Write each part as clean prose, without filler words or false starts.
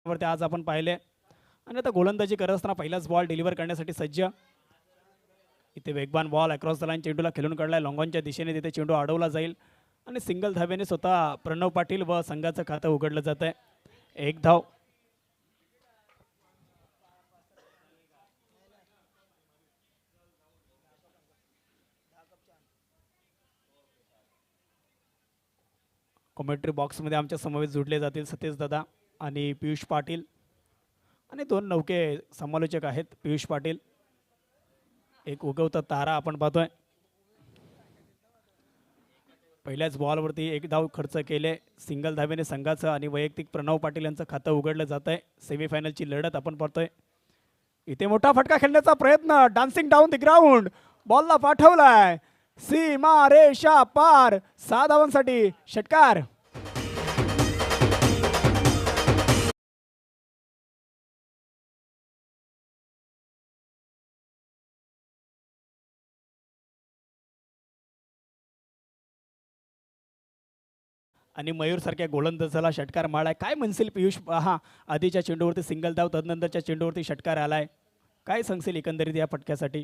वरती आज आपण पाहिले आणि आता गोलंदाजी करत असताना पहिलाच बॉल डिलिव्हर करण्यासाठी सज्ज. इथे वेगवान बॉल अक्रॉस द लाईन चेंडूला खेळून काढलाय लॉंगॉनच्या दिशेने. तिथे चेंडू अडवला जाईल आणि सिंगल धावेने स्वतः प्रणव पाटील व संघाचं खातं उघडलं जात आहे. एक धाव. कॉमेंट्री बॉक्समध्ये आमच्या समवेत जुडले जातील सतीश दादा आणि पियुष पाटील आणि दोन नौके समालोचक आहेत. पियुष पाटील एक उगवता तारा आपण पाहतोय. पहिल्याच बॉलवरती एक धाव खर्च केले सिंगल धावेने संघाचं आणि वैयक्तिक प्रणव पाटील यांचं खातं उघडलं जात आहे. सेमीफायनलची लढत आपण पाहतोय. इथे मोठा फटका खेळण्याचा प्रयत्न डान्सिंग डाऊन द ग्राउंड बॉलला पाठवलाय सीमा रेषा पार 6 धावांसाठी षटकार. आणि मयूर सारख्या गोलंदाजाला षटकार मारलाय. काय म्हणशील पियुष? हा आधीच्या चेंडूवरती सिंगल धाव तदनंतरच्या चेंडूवरती षटकार आलाय. काय सांगशील एकंदरीत या फटक्यासाठी?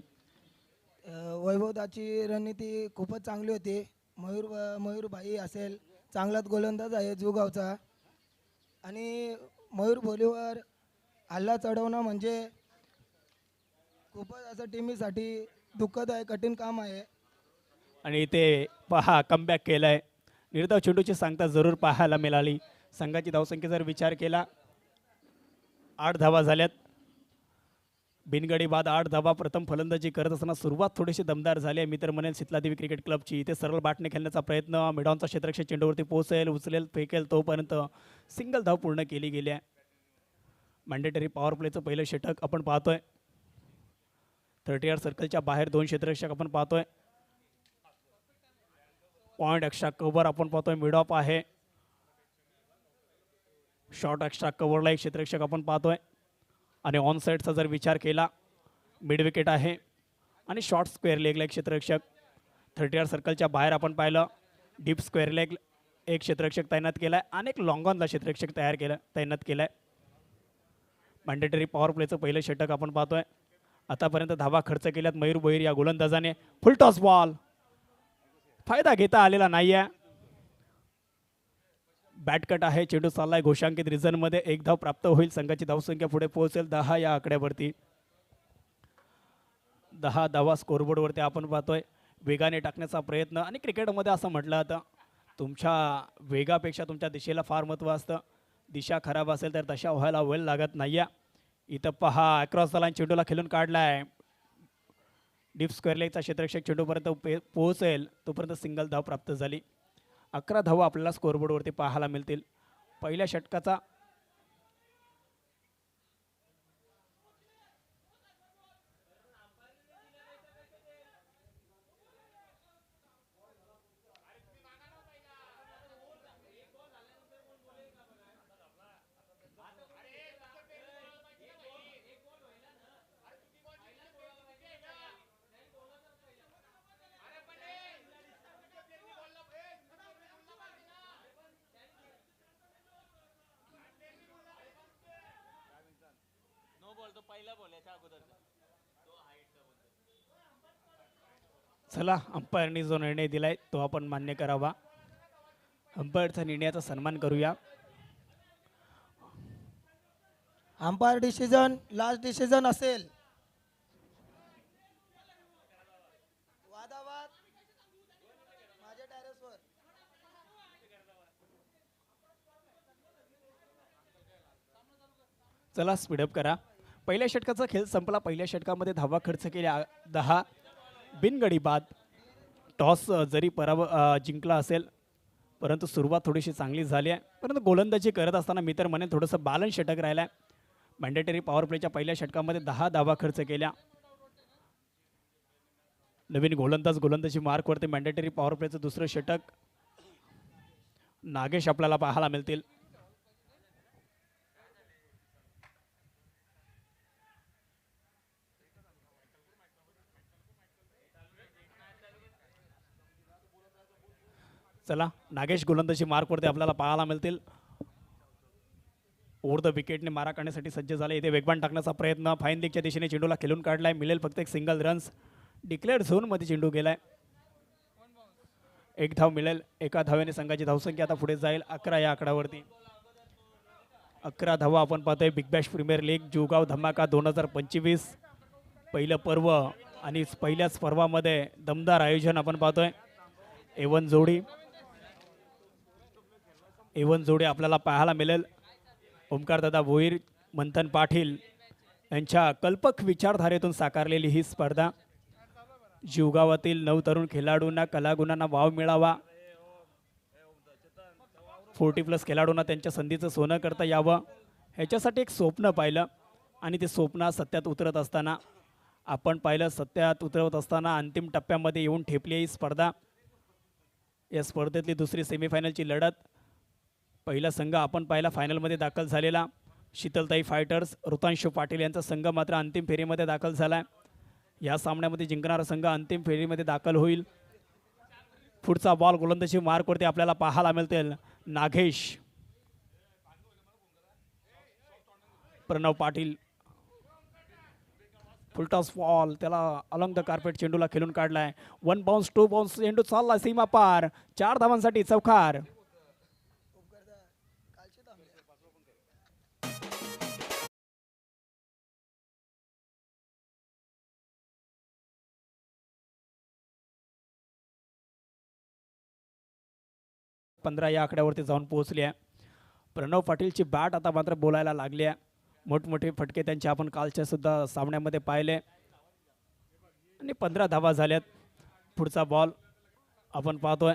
वैभवदाची रणनीती खूपच चांगली होती. मयूर भाई असेल चांगलाच गोलंदाज आहे जुगावचा आणि मयूर बोलीवर हल्ला चढवणं म्हणजे खूपच असं टीमीसाठी दुःखद आहे, कठीण काम आहे. आणि इथे पहा कमबॅक केलाय. निर्धाव चेंडूची सांगता जरूर पाहायला मिळाली. संघाची धावसंख्या जर विचार केला 8 धावा झाल्यात. बिनगडी बाद 8 धावा. प्रथम फलंदाजी करत असताना सुरुवात थोडीशी दमदार झाली आहे. मी तर म्हणेल शितलादेवी क्रिकेट क्लबची. इथे सरळ बाटने खेळण्याचा प्रयत्न मिडॉनचा क्षेत्ररक्षक चेंडूवरती पोहोचेल उचलेल फेकेल तोपर्यंत सिंगल धाव पूर्ण केली गेली आहे. मॅन्डेटरी पॉवर प्लेचं पहिलं षटक आपण पाहतोय. 30 यार्ड सर्कलच्या बाहेर 2 क्षेत्ररक्षक आपण पाहतोय. पॉइंट एक्स्ट्रा कव्हर आपण पाहतोय. मिड ऑफ आहे. शॉर्ट एक्स्ट्रा कव्हरला एक क्षेत्ररक्षक आपण पाहतोय आणि ऑन साईडचा जर विचार केला मिड विकेट आहे आणि शॉर्ट स्क्वेअर लेगला एक क्षेत्ररक्षक. 30 यार्ड सर्कलच्या बाहेर आपण पाहिलं डीप स्क्वेअर लेग एक क्षेत्ररक्षक तैनात केला आहे आणि एक लॉंग ऑनला क्षेत्ररक्षक तैनात केला आहे. मॅन्डेटरी पॉवर प्लेचं पहिलं षटक आपण पाहतोय. आतापर्यंत धावा खर्च केल्यात मयूर भोईर या गोलंदाजाने. फुल टॉस बॉल फायदा घेता आलेला नाही आहे. बॅटकट आहे. चेंडू चाललाय घोषांकित रिझनमध्ये. एक धाव प्राप्त होईल. संघाची धावसंख्या पुढे पोहोचेल 10 या आकड्यावरती. 10 धावा स्कोरबोर्डवरती आपण पाहतोय. वेगाने टाकण्याचा प्रयत्न आणि क्रिकेटमध्ये असं म्हटलं जातं तुमच्या वेगापेक्षा तुमच्या दिशेला फार महत्त्व असतं. दिशा खराब असेल तर तशा व्हायला वेळ लागत नाही आहे. इथं पहा अक्रॉस द लाईन चेंडूला खेळून काढलाय. डीप स्क्वेअर लेगचा क्षेत्ररक्षक चेंडूपर्यंत पोहोचेल तोपर्यंत सिंगल धाव प्राप्त झाली. 11 धावा आपल्याला स्कोरबोर्डवरती पाहायला मिळतील. पहिल्या षटकाचा चला अंपायरनी जो निर्णय दिलाय तो आपण मान्य करावा. अंपायरचा निर्णयाचा सन्मान करूया. अंपायर डिसिजन लास्ट डिसिजन असेल. वादावाद माझ्या टेरेसवर. चला स्पीडअप करा. पहिल्या षटकाचा खेळ संपला. पहिल्या षटकामध्ये धावा खर्च केल्या 10. बिनगडी बाद. टॉस जरी जिंकला असेल परंतु सुरुवात थोडीशी चांगली झाली आहे. परंतु गोलंदाजी करत असताना मी तर म्हणेन थोडंसं बॅलन्स षटक राहिलं आहे. मॅन्डेटरी पॉवर प्लेच्या पहिल्या षटकामध्ये 10 धावा खर्च केल्या. नवीन गोलंदाजी मार्कवरती मॅन्डेटरी पॉवर प्लेचं दुसरं षटक नागेश आपल्याला पाहायला मिळतील. चला नागेश गोलंदाजी मार्कवरती आपल्याला पाहायला मिळतील. ओव्हर द विकेटने मारा काढण्यासाठी सज्ज झाले. इथे वेगवान टाकण्याचा प्रयत्न, फाईन लेगच्या दिशेने चेंडूला खेळून काढलाय. मिळेल फक्त एक सिंगल रन्स. डिक्लेअर्ड झोनमध्ये चेंडू गेलाय. एक धाव मिळेल. एका धावेने संघाची धावसंख्या आता पुढे जाईल 11 या आकड्यावरती. 11 धावा आपण पाहतोय. बिग बॅश प्रीमियर लीग जुगाव धमाका 2025 पहिलं पर्व आणि पहिल्याच पर्वामध्ये दमदार आयोजन आपण पाहतोय. एवन जोडी आपल्याला पाहायला मिळेल. ओमकारदादा भोईर, मंथन पाटील यांच्या कल्पक विचारधारेतून साकारलेली ही स्पर्धा. जीवगावातील 9 तरुण खेळाडूंना कलागुणांना वाव मिळावा, 40+ खेळाडूंना त्यांच्या संधीचं सोनं करता यावं, ह्याच्यासाठी एक स्वप्न पाहिलं आणि ते स्वप्न सत्यात उतरत असताना आपण पाहिलं. सत्यात उतरवत असताना अंतिम टप्प्यामध्ये येऊन ठेपली ही स्पर्धा. या स्पर्धेतली दुसरी सेमीफायनलची लढत. पहिला संघ आपण पाहिला फायनलमध्ये दाखल झालेला शीतलताई फायटर्स, ऋतांशु पाटील यांचा संघ मात्र अंतिम फेरीमध्ये दाखल झाला. या सामन्यामध्ये जिंकणारा संघ अंतिम फेरीमध्ये दाखल होईल. पुढचा बॉल गोलंदाजी मार्कवरती आपल्याला पाहायला मिळतील. नागेश, प्रणव पाटील, फुलटॉस बॉल त्याला अलॉंग द कार्पेट चेंडूला खेळून काढलाय. 1 बाउन्स 2 बाउन्स चेंडू चालला सीमा पार. 4 धावांसाठी चौकार. पंधरा या आकड्यावरती जाऊन पोहोचली आहे. प्रणव पाटीलची बॅट आता मात्र बोलायला लागली आहे. मोठमोठे फटके त्यांचे आपण कालच्या सुद्धा सामन्यामध्ये पाहिले आणि 15 धावा झाल्यात. पुढचा बॉल आपण पाहतोय.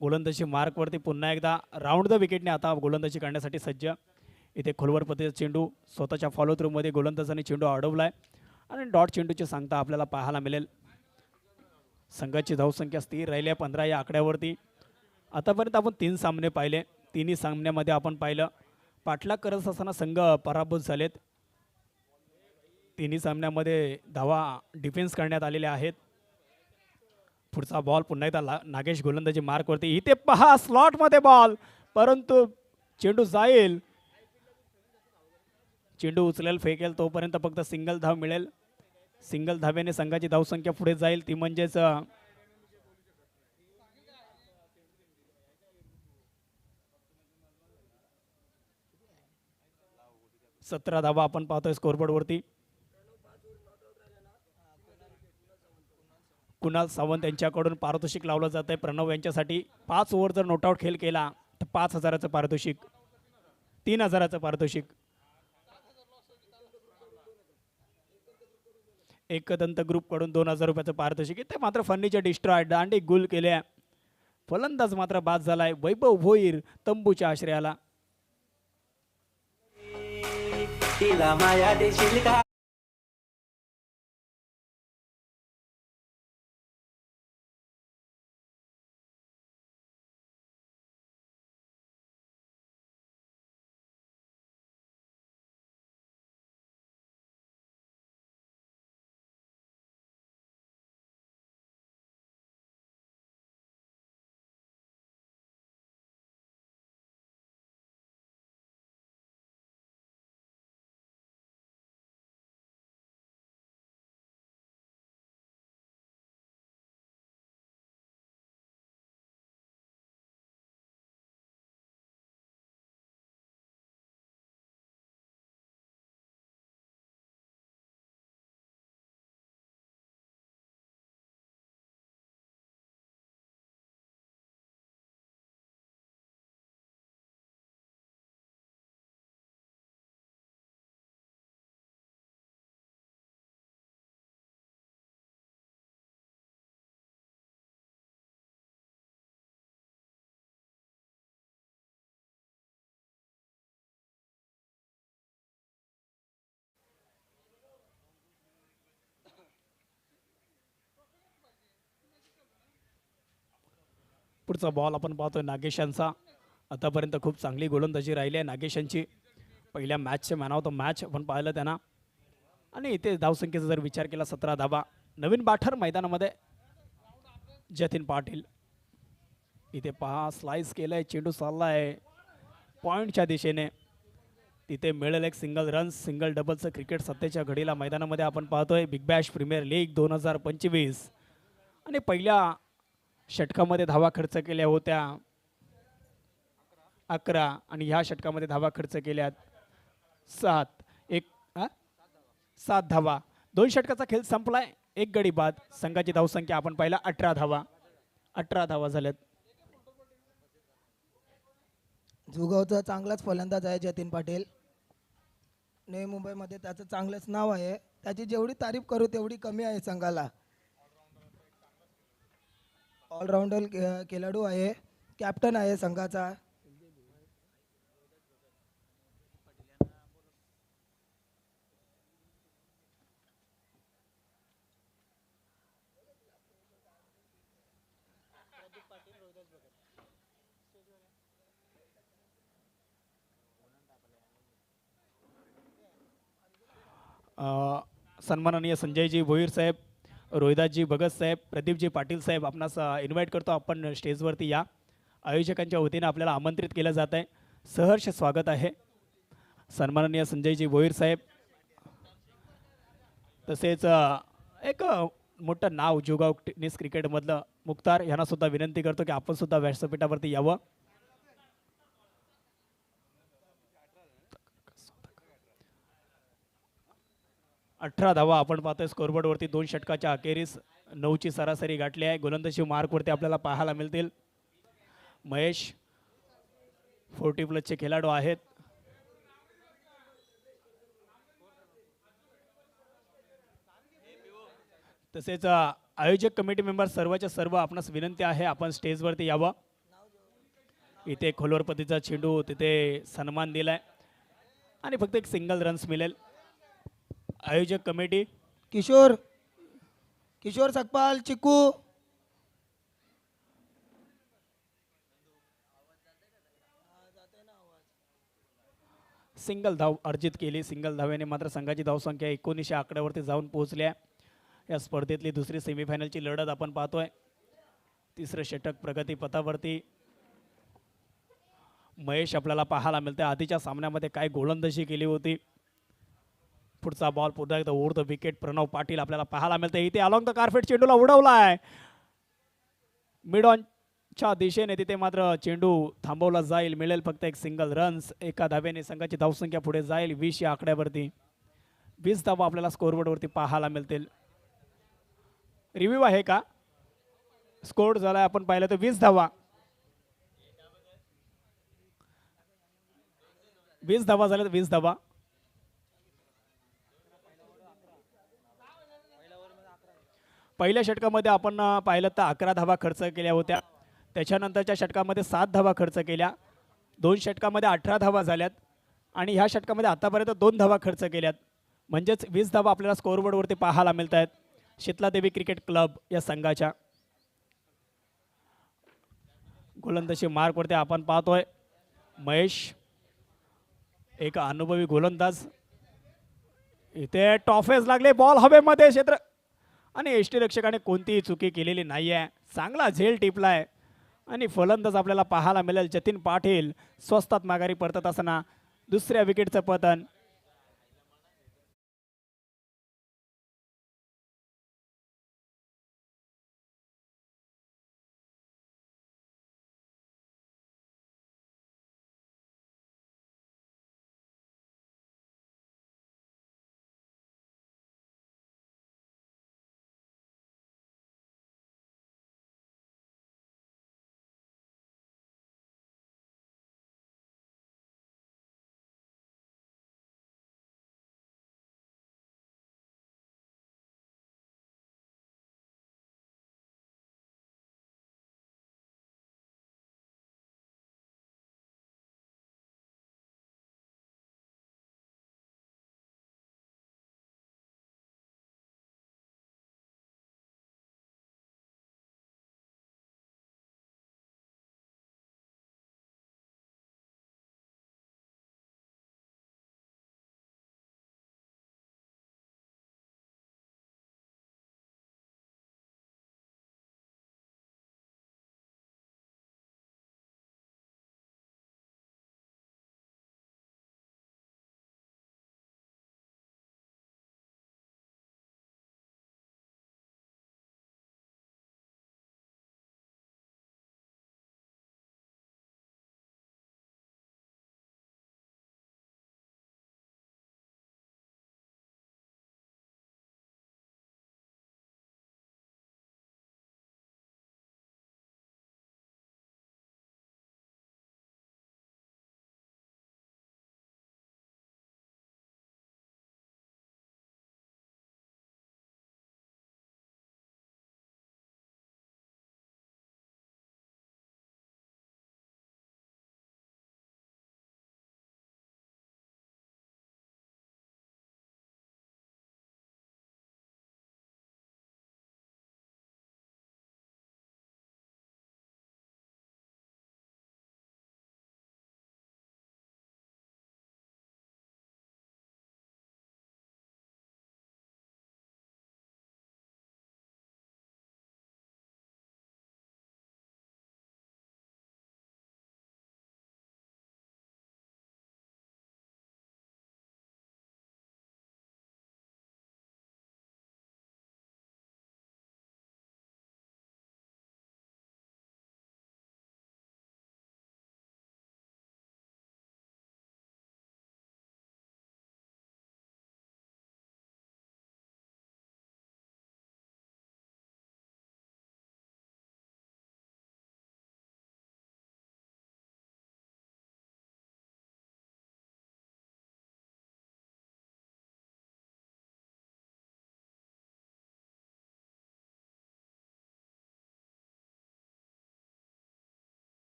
गोलंदाजी मार्कवरती पुन्हा एकदा राऊंड द विकेटने आता गोलंदाजी करण्यासाठी सज्ज. इथे खोलवर पद्धतीचा चेंडू स्वतःच्या फॉलो थ्रूमध्ये गोलंदाजाने चेंडू अडवलाय आणि डॉट चेंडूची सांगता आपल्याला पाहायला मिळेल. संघाची धावसंख्या स्थिर राहिली आहे 15 या आकड्यावरती. आतापर्यंत आपण 3 सामने पाहिले. तिन्ही सामन्यामध्ये आपण पाहिलं पाठलाग करत असताना संघ पराभूत झालेत. तिन्ही सामन्यामध्ये धावा डिफेन्स करण्यात आलेल्या आहेत. पुढचा बॉल पुन्हा एकदा नागेश गोलंदाजी मार्कवरती. इथे पहा स्लॉटमध्ये बॉल, परंतु चेंडू जाईल. चेंडू उचलेल फेकेल तोपर्यंत फक्त सिंगल धाव मिळेल. सिंगल धावेने संघाची धावसंख्या पुढे जाईल. ती म्हणजेच 17 धावा आपण पाहतोय स्कोरबोर्डवरती. कुणाल सावंत यांच्याकडून पारितोषिक लावलं जात आहे प्रणव यांच्यासाठी. 5 ओव्हर जर नोटआउट खेळ केला तर 5,000चं पारितोषिक, 3,000चं पारितोषिक. एकदंत ग्रुपकडून 2,000 रुपयाचं पारितोषिक. ते मात्र फर्निचर डिस्ट्रॉय दांडे गुल केल्या. फलंदाज मात्र बाद झालाय. वैभव भोईर तंबूच्या आश्रयाला. तिला माया देशील का. पुढचा बॉल आपण पाहतोय नागेशांचा. आतापर्यंत खूप चांगली गोलंदाजी राहिली आहे नागेशांची. पहिल्या मॅचचे मॅन ऑफ द मॅच आपण पाहिलं त्यांना. आणि इथे धावसंख्येचा जर विचार केला 17 धावा. नवीन बाठर मैदानामध्ये जतीन पाटील. इथे पहा स्लाइस केलंय, चेंडू चाललाय पॉइंटच्या दिशेने. तिथे मिळेल एक सिंगल रन्स सिंगल डबलचं क्रिकेट सध्याच्या घडीला मैदानामध्ये आपण पाहतोय. बिग बॅश प्रीमियर लीग 2025 आणि पहिल्या षटकामध्ये धावा खर्च केल्या होत्या 11 आणि ह्या षटकामध्ये धावा खर्च केल्यात 7 धावा. 2 षटकाचा खेळ संपलाय. एक गडी बाद. संघाची धावसंख्या आपण पाहिला 18 धावा. 18 धावा झाल्यात. जुगावचा चांगलाच फलंदाज आहे जतीन पाटील. नवी मुंबईमध्ये त्याचं चांगलंच नाव आहे. त्याची जेवढी तारीफ करू तेवढी कमी आहे संघाला. ऑलराऊंडर खेळाडू आहे. कॅप्टन आहे संघाचा. सन्माननीय संजयजी भोईर साहेब, रोहिदासजी भगत साहेब, प्रदीपजी पाटील साहेब आपणास इन्व्हाइट करतो. आपण स्टेजवरती या. आयोजकांच्या वतीने आपल्याला आमंत्रित केलं जात आहे. सहर्ष स्वागत आहे. सन्माननीय संजयजी भोईर साहेब, तसेच एक मोठं नाव जुगाव टेनिस क्रिकेटमधलं मुख्तार यांना सुद्धा विनंती करतो की आपण सुद्धा व्यासपीठावरती यावं. अठरा धावा आपण पाहतोय स्कोरबोर्डवरती. 2 षटकाच्या अखेरीस 9ची सरासरी गाठली आहे. गोलंदाजी मार्कवरती आपल्याला पाहायला मिळतील. महेश 40+ खेळाडू आहेत. तसेच आयोजक कमिटी मेंबर सर्वच्या सर्व आपणास विनंती आहे आपण स्टेजवरती यावं. इथे खोलवर पद्धतीचा चेंडू, तिथे सन्मान दिलाय आणि फक्त एक सिंगल रन्स मिळेल. आयोजक कमिटी किशोर सकपाल चिकू. सिंगल धाव अर्जित केली. सिंगल धावेने मात्र संघाची धावसंख्या 19 आकड्यावरती जाऊन पोहोचल्या. या स्पर्धेतली दुसरी सेमीफायनलची लढत आपण पाहतोय. तिसरं षटक प्रगतीपथावरती. महेश आपल्याला पाहायला मिळते. आधीच्या सामन्यामध्ये काय गोलंदाजी केली होती. पुढचा बॉल पुन्हा एकदा over the wicket. Pranav Patil आपल्याला पाहायला मिळते. इथे अलॉंग द कारफेट चेंडूला उडवलाय मिड ऑनच्या दिशेने. तिथे मात्र चेंडू थांबवला जाईल. मिळेल फक्त एक सिंगल रन्स. एका धावेने संघाची धावसंख्या पुढे जाईल 20 या आकड्यावरती. 20 धावा आपल्याला स्कोरबोर्डवरती पाहायला मिळतील. रिव्ह्यू आहे का? स्कोर झाला आपण पाहिलं तर 20 धावा. 20 धावा झाल्या. 20 धावा. पहिल्या षटकामध्ये आपण पाहिलं तर 11 धावा खर्च केल्या होत्या. त्याच्यानंतरच्या षटकामध्ये 7 धावा खर्च केल्या. 2 षटकामध्ये 18 धावा झाल्यात आणि ह्या षटकामध्ये आतापर्यंत 2 धावा खर्च केल्यात. म्हणजेच 20 धावा आपल्याला स्कोरबोर्डवरती पाहायला मिळत आहेत शीतलादेवी क्रिकेट क्लब या संघाच्या. गोलंदाजी मार्कवरती आपण पाहतोय महेश, एक अनुभवी गोलंदाज. इथे टॉफेस लागले. बॉल हवेमध्ये. क्षेत्र आणि यष्टीरक्षकाने कोणतीही चुकी केलेली नाही आहे. चांगला झेल टिपलाय आणि फलंदाज आपल्याला पाहायला मिळेल जतीन पाटील स्वस्तात माघारी परतत असताना. दुसऱ्या विकेटचं पतन.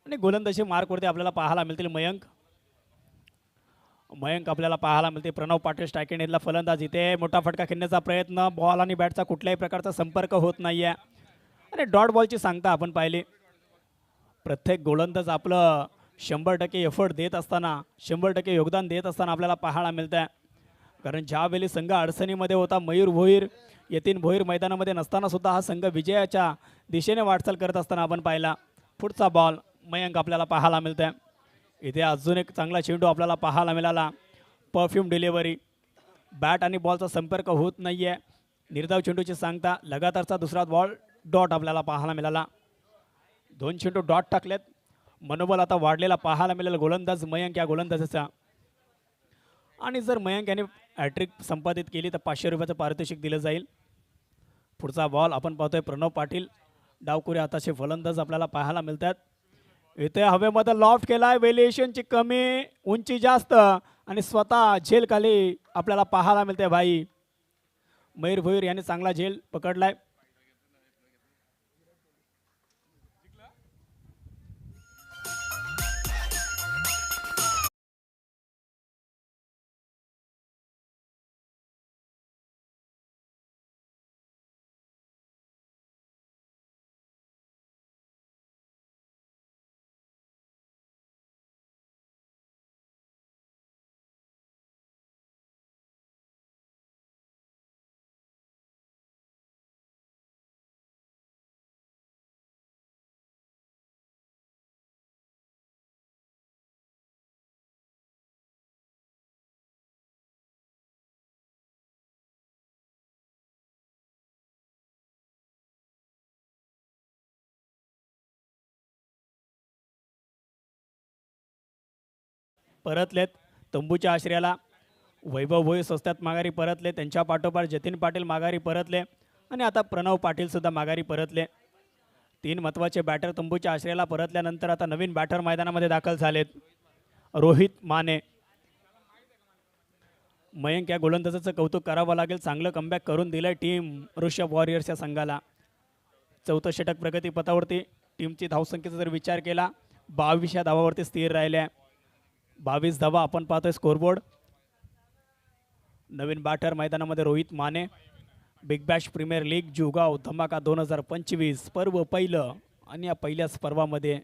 आणि गोलंदाजी मार्कवरती आपल्याला पाहायला मिळतील मयंक आपल्याला पाहायला मिळते. प्रणव पाटील स्ट्रायकिंग एंडला फलंदाज. इथे मोठा फटका खेळण्याचा प्रयत्न, बॉल आणि बॅटचा कुठल्याही प्रकारचा संपर्क होत नाही आहे आणि डॉट बॉलची सांगता आपण पाहिली. प्रत्येक गोलंदाज आपलं 100% एफर्ट देत असताना, 100% योगदान देत असताना आपल्याला पाहायला मिळतं आहे. कारण ज्यावेळी संघ अडचणीमध्ये होता, मयूर भोईर यतीन भोईर मैदानामध्ये नसताना सुद्धा हा संघ विजयाच्या दिशेने वाटचाल करत असताना आपण पाहिला. पुढचा बॉल मयंक आपल्याला पाहायला मिळतं आहे. इथे अजून एक चांगला चेंडू आपल्याला पाहायला मिळाला. परफ्यूम डिलिव्हरी, बॅट आणि बॉलचा संपर्क होत नाही आहे. निर्धाव चेंडूची सांगता, लगातारचा दुसरा बॉल डॉट आपल्याला पाहायला मिळाला. 2 चेंडू डॉट टाकलेत. मनोबल आता वाढलेला पाहायला मिळेल गोलंदाज मयंक या गोलंदाजाचा. आणि जर मयंक याने हॅट्रिक संपादित केली तर 500 रुपयाचं पारितोषिक दिलं जाईल. पुढचा बॉल आपण पाहतोय प्रणव पाटील, डावकुरे हाताचे फलंदाज आपल्याला पाहायला मिळतात. इथे हवेमध्ये लॉफ्ट केलाय, व्हेरिएशनची कमी, उंची जास्त आणि स्वतः झेल खाली आपल्याला पाहायला मिळते. भाई मयूर भोईर याने चांगला झेल पकडलाय. परतलेत तंबूच्या आश्रयाला. वैभव भोई स्वस्तात माघारी परतले. त्यांच्या पाठोपाठ जतीन पाटील माघारी परतले आणि आता प्रणव पाटील सुद्धा माघारी परतले. 3 महत्त्वाचे बॅटर तंबूच्या आश्रयाला परतल्यानंतर आता नवीन बॅटर मैदानामध्ये दाखल झालेत. रोहित माने. मयंक या गोलंदाजाचं कौतुक करावं लागेल. चांगलं कमबॅक करून दिलंय टीम ऋषभ वॉरियर्स या संघाला. 4थं षटक प्रगतीपथावरती. टीमची धावसंख्येचा जर विचार केला 22 धावावरती स्थिर राहिल्या. 22 धावा आपण पाहतोय स्कोरबोर्ड. नवीन बॅटर मैदानामध्ये Rohit Mane. Big bash premier league जुगाव धमाका 2025 पर्व पहिलं आणि या पहिल्याच पर्वामध्ये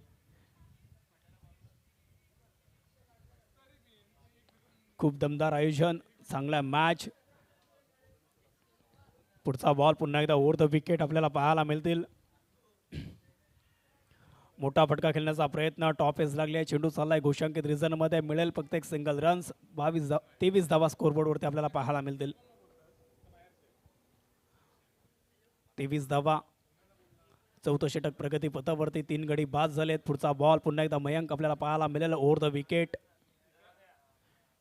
खूप दमदार आयोजन, चांगला मॅच. पुढचा बॉल पुन्हा एकदा ओव्हर द विकेट आपल्याला पाहायला मिळतील. मोठा फटका खेळण्याचा प्रयत्न, टॉप एज लागले, चेंडू चाललाय घोषांकित रिझनमध्ये, मिळेल फक्त एक सिंगल रन्स. 23 धावा स्कोरबोर्डवरती आपल्याला पाहायला मिळतील. 23 धावा. 4थं षटक प्रगतीपथावरती. 3 गडी बाद झालेत. पुढचा बॉल पुन्हा एकदा मयंक आपल्याला पाहायला मिळेल ओव्हर द विकेट.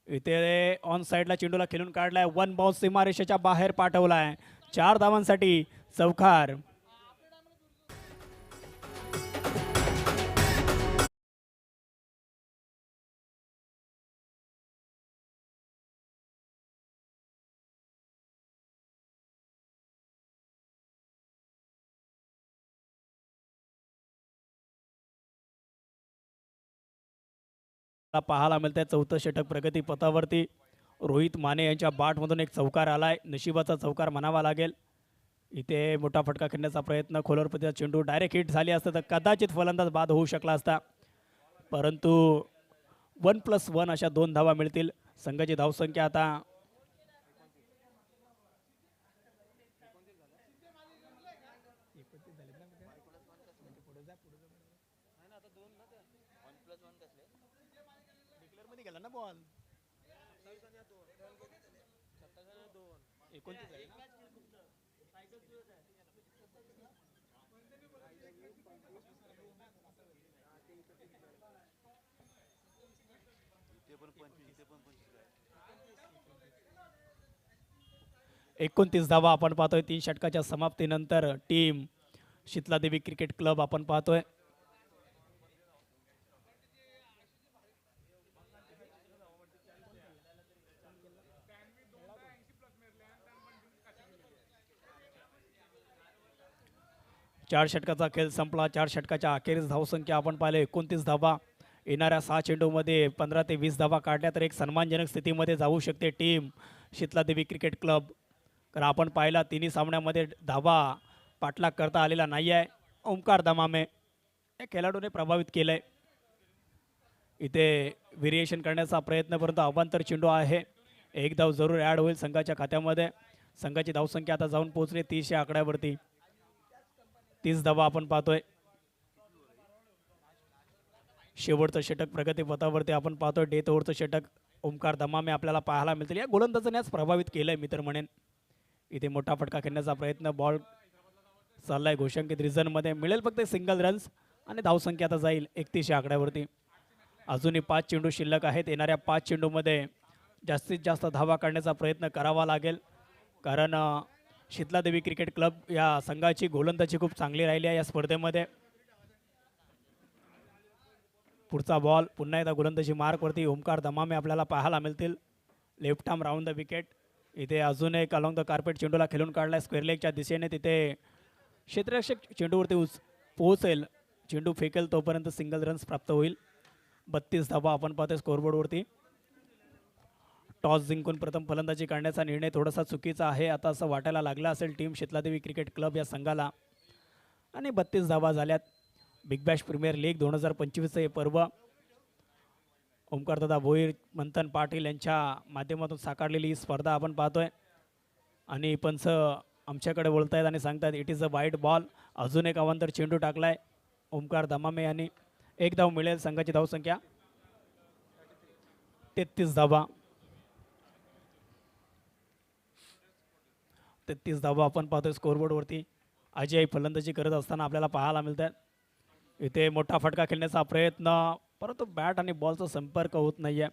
इथे ऑन साईडला चेंडूला खेळून काढलाय. 1 बाउन्स सीमारेषेच्या बाहेर पाठवलाय. 4 धावांसाठी चौकार. पाहायला मिळतंय 4थं षटक प्रगतीपथावरती. रोहित माने यांच्या बॅटमधून एक चौकार आलाय. नशिबाचा चौकार म्हणावा लागेल. इथे मोठा फटका खेळण्याचा प्रयत्न, खोलरपतीचा चेंडू डायरेक्ट हिट झाली असतं तर कदाचित फलंदाज बाद होऊ शकला असता. परंतु 1+1 अशा 2 धावा मिळतील. संघाची धावसंख्या आता बॉल 29 धावा आपण पाहतोय. 3 षटकाच्या समाप्तीनंतर टीम शीतलादेवी क्रिकेट क्लब आपण पाहतोय. 4 षटकाचा खेळ संपला. 4 षटकाच्या अखेरीस धावसंख्या आपण पाहिले 29 धावा. येणाऱ्या 6 चेंडूमध्ये 15 ते 20 धावा काढल्या तर एक सन्मानजनक स्थितीमध्ये जाऊ शकते टीम शीतलादेवी क्रिकेट क्लब. कारण आपण पाहिला तिन्ही सामन्यामध्ये धावा पाठलाग करता आलेला नाही आहे. ओंकार दमामे या खेळाडूने प्रभावित केलं आहे. इथे व्हेरिएशन करण्याचा प्रयत्न, परंतु अवांतर चेंडू आहे. एक धाव जरूर ॲड होईल संघाच्या खात्यामध्ये. संघाची धावसंख्या आता जाऊन पोहोचली 30 या आकड्यावरती. 30 धावा आपण पाहतोय. शेवटचं षटक प्रगतीपथावरती आपण पाहतोय. डेथ ओव्हरचं षटक ओंकार दमामे आपल्याला पाहायला मिळतील. या गोलंदाजाने आज प्रभावित केलंय मी तर म्हणेन. इथे मोठा फटका खेळण्याचा प्रयत्न, बॉल चाललाय घोषांकित रिझनमध्ये. मिळेल फक्त सिंगल रन्स आणि धावसंख्या आता जाईल 31 या आकड्यावरती. अजूनही 5 चेंडू शिल्लक आहेत. येणाऱ्या 5 चेंडूमध्ये जास्तीत जास्त धावा काढण्याचा प्रयत्न करावा लागेल. कारण शीतलादेवी क्रिकेट क्लब या संघाची गोलंदाजी खूप चांगली राहिली आहे या स्पर्धेमध्ये. पुढचा बॉल पुन्हा एकदा गोलंदाजी मार्कवरती ओंकार दमामे आपल्याला पाहायला मिळतील. Left arm round the wicket. इथे अजून एक अलॉंग द कार्पेट चेंडूला खेळून काढला स्क्वेअर लेगच्या दिशेने. तिथे क्षेत्ररक्षक चेंडूवरती पोहोचेल, चेंडू फेकेल तोपर्यंत सिंगल रन्स प्राप्त होईल. 32 धावा आपण पाहतोय स्कोरबोर्डवरती. टॉस जिंकून प्रथम फलंदाजी करण्याचा निर्णय थोडासा चुकीचा आहे आता असं वाटायला लागला असेल टीम शीतलादेवी क्रिकेट क्लब या संघाला. आणि 32 धावा झाल्यात. बिग बॅश प्रीमियर लीग 2025चं हे पर्व ओंकारदादा भोईर, मंथन पाटील यांच्या माध्यमातून साकारलेली ही स्पर्धा आपण पाहतोय. आणि पंच आमच्याकडे बोलतायत आणि सांगतायत it is a wide ball. अजून एक अवांतर चेंडू टाकलाय ओंकार दमामे यांनी. एक धाव मिळेल. संघाची धावसंख्या 33 धावा. 33 धावा आपण पाहतोय स्कोरबोर्डवरती. अजय फलंदाजी करत असताना आपल्याला पाहायला मिळतात. इथे मोठा फटका खेळण्याचा प्रयत्न, परंतु बॅट आणि बॉलचा संपर्क होत नाहीये.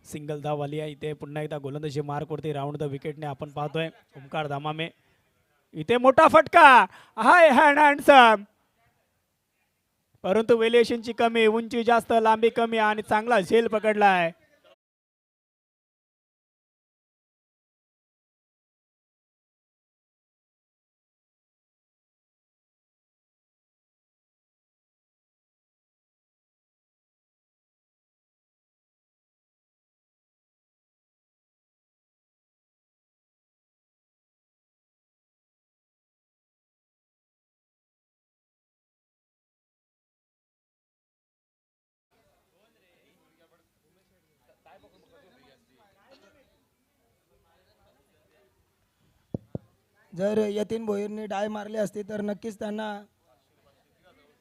सिंगल धाव आली आहे. इथे पुन्हा एकदा गोलंदाजी मार्कवरती राऊंड द विकेटने आपण पाहतोय ओंकार दमामे. इथे मोठा फटका, हाय हँड हँडसम, परंतु वेल्युएशनची कमी, उंची जास्त, लांबी कमी आणि चांगला झेल पकडलाय. जर यतीन भोईरने डाय मारली असती तर नक्कीच त्यांना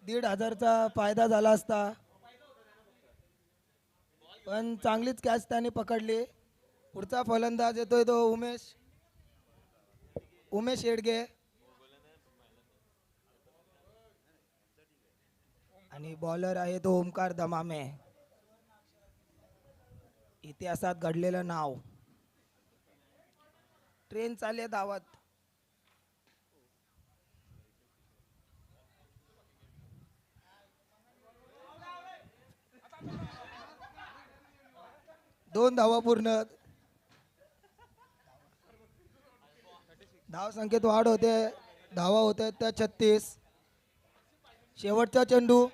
1,500चा फायदा झाला असता. पण चांगलीच कॅच त्यांनी पकडली. पुढचा फलंदाज येतोय तो उमेश येडगे. आणि बॉलर आहे तो ओंकार दमामे. इतिहासात घडलेलं नाव. ट्रेन चालले धावत. दोन धावा पूर्ण. धाव संख्येत वाढ होते. धावा होते त्या 36. शेवटचा चेंडू.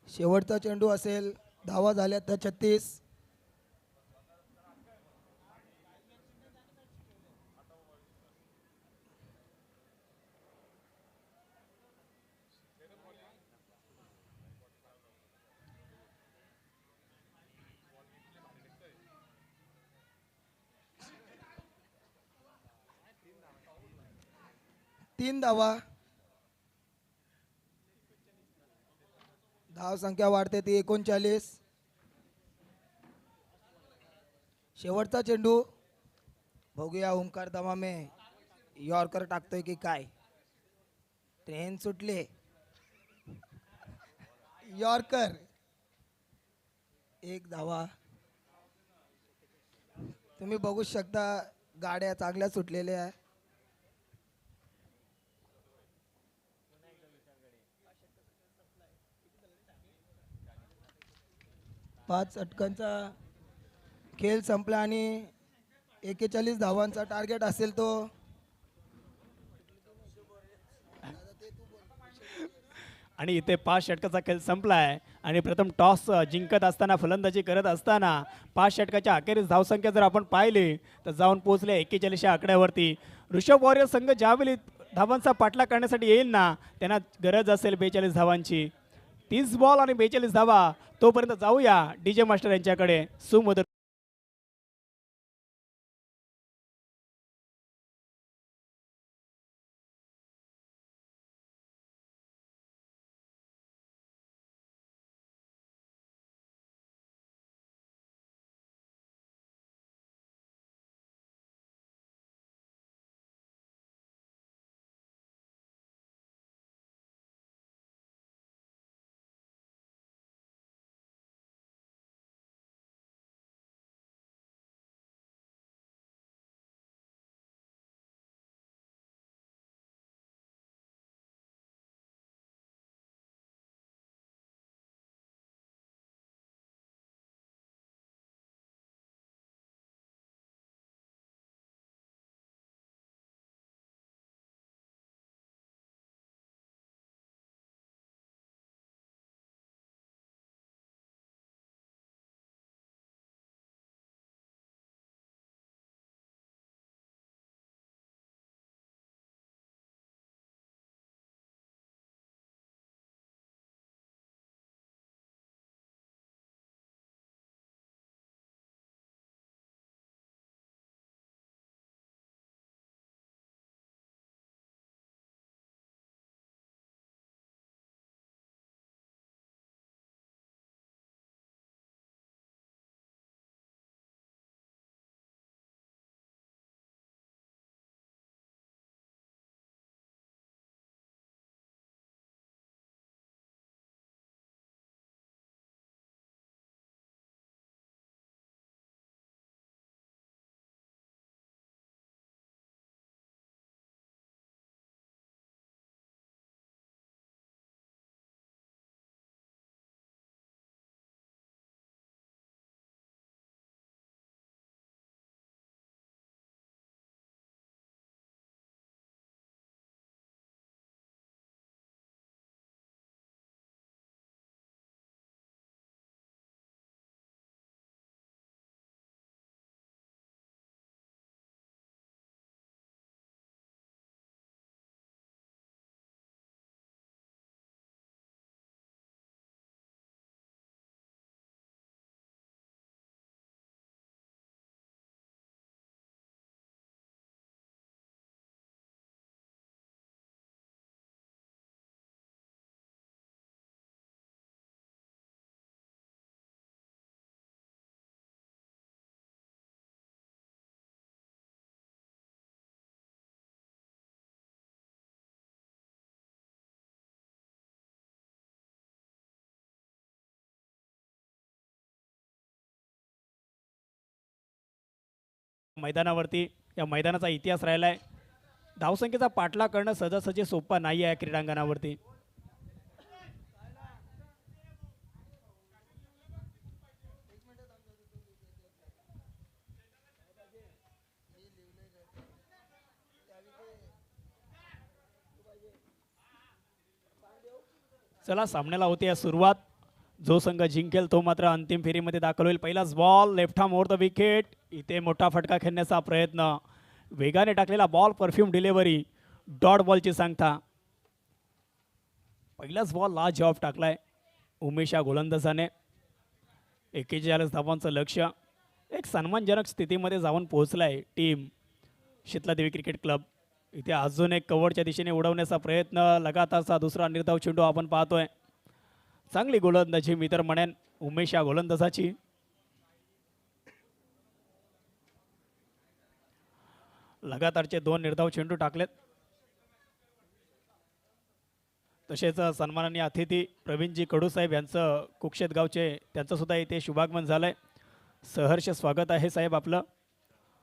शेवटचा चेंडू असेल. धावा झाल्या त्या 36. तीन धावा. धाव संख्या वाढते ती 39. शेवटचा चेंडू. बघूया ओंकार दमामे यॉर्कर टाकतोय की काय. ट्रेन सुटले. यॉर्कर, एक धावा. तुम्ही बघू शकता गाड्या चांगल्या सुटलेल्या आहे. 5 षटकांचा खेळ संपला आणि 41 धावांचा टार्गेट असेल तो. आणि इथे 5 षटकाचा खेळ संपला आहे आणि प्रथम टॉस जिंकत असताना फलंदाजी करत असताना 5 षटकाच्या अखेरीस धावसंख्या जर आपण पाहिली तर जाऊन पोहोचले 41 या आकड्यावरती. ऋषभ वॉरियर संघ ज्यावेळी धावांचा पाठलाग करण्यासाठी येईल ना त्यांना गरज असेल 42 धावांची. 30 बॉल आणि 42 धावा. तोपर्यंत जाऊया डीजे मास्टर यांच्याकडे. सुमुदर मैदानावरती या मैदानाचा इतिहास राहिलाय. धावसंख्येचा पाठलाग करणं सहजासहजी सोपं नाही आहे क्रीडांगणावरती. चला सामन्याला होते या सुरुवात. जो संघ जिंकेल तो मात्र अंतिम फेरीमध्ये दाखल होईल. पहिलाच ball left arm over the wicket. इथे मोठा फटका खेळण्याचा प्रयत्न. वेगाने टाकलेला बॉल परफ्यूम डिलिव्हरी. डॉट बॉलची सांगता. पहिलाच बॉल ला जॉब टाकलाय उमेश या गोलंदाजाने. 41 धावांचं लक्ष. एक सन्मानजनक स्थितीमध्ये जाऊन पोहोचलाय टीम शीतलादेवी क्रिकेट क्लब. इथे अजून एक कव्हरच्या दिशेने उडवण्याचा प्रयत्न. लगातारचा दुसरा निर्धाव चेंडू आपण पाहतोय. चांगली गोलंदाजी मी तर म्हणेन उमेश या गोलंदाजाची. लगातारचे 2 निर्धाव चेंडू टाकलेत. तसेच सन्माननीय अतिथी प्रवीणजी कडूसाहेब यांचं कुक्षेत गावचे त्यांचं सुद्धा इथे शुभागमन झालंय. सहर्ष स्वागत आहे साहेब आपलं.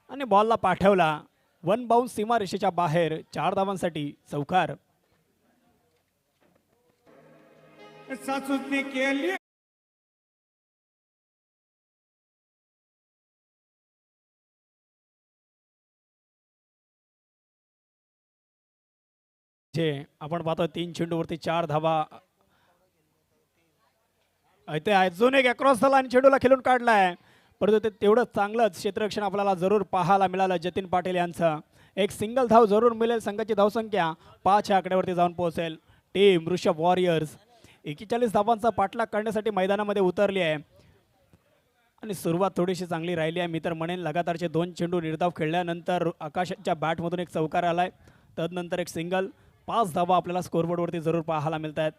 आणि बॉलला पाठवला, वन बाउन्स सीमा रेषेच्या बाहेर 4 धावांसाठी चौकार. सासूसने केली जे आपण पाहतो 3 चेंडूवरती 4 धावा. इथे अजून एक अक्रॉस झाला आणि चेंडूला खेळून काढलाय, परंतु ते तेवढं चांगलंच क्षेत्ररक्षण आपल्याला जरूर पाहायला मिळालं जतीन पाटील यांचं. एक सिंगल धाव जरूर मिळेल. संघाची धावसंख्या 5 या आकड्यावरती जाऊन पोहोचेल. टीम ऋषभ वॉरियर्स 41 धावांचा पाठलाग करण्यासाठी मैदानामध्ये उतरली आहे आणि सुरुवात थोडीशी चांगली राहिली आहे. मी तर म्हणेन लगातारचे 2 चेंडू निर्धाव खेळल्यानंतर आकाशाच्या बॅटमधून एक चौकार आलाय, तदनंतर एक सिंगल. 5 धावा आपल्याला स्कोरबोर्डवरती जरूर पाहायला मिळत आहेत.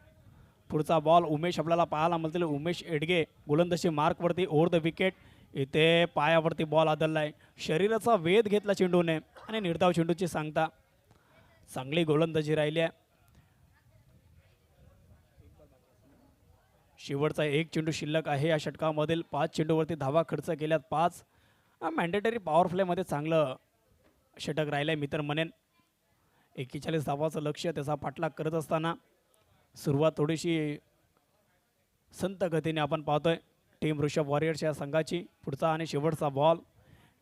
पुढचा बॉल उमेश आपल्याला पाहायला मिळतील. उमेश एडगे गोलंदाजी मार्कवरती ओव्हर द विकेट. इथे पायावरती बॉल आदळलाय, शरीराचा वेध घेतला चेंडूने आणि निर्धाव चेंडूची सांगता. चांगली गोलंदाजी राहिली आहे. शेवटचा 1 चेंडू शिल्लक आहे या षटकामधील. 5 चेंडूवरती धावा खर्च केल्यात 5. मॅन्डेटरी पॉवर प्लेमध्ये चांगलं षटक राहिलं आहे. मी तर म्हणेन 41 धावाचं लक्ष्य त्याचा पाठलाग करत असताना सुरुवात थोडीशी संत गतीने आपण पाहतोय टीम ऋषभ वॉरियर्स या संघाची. पुढचा आणि शेवटचा बॉल.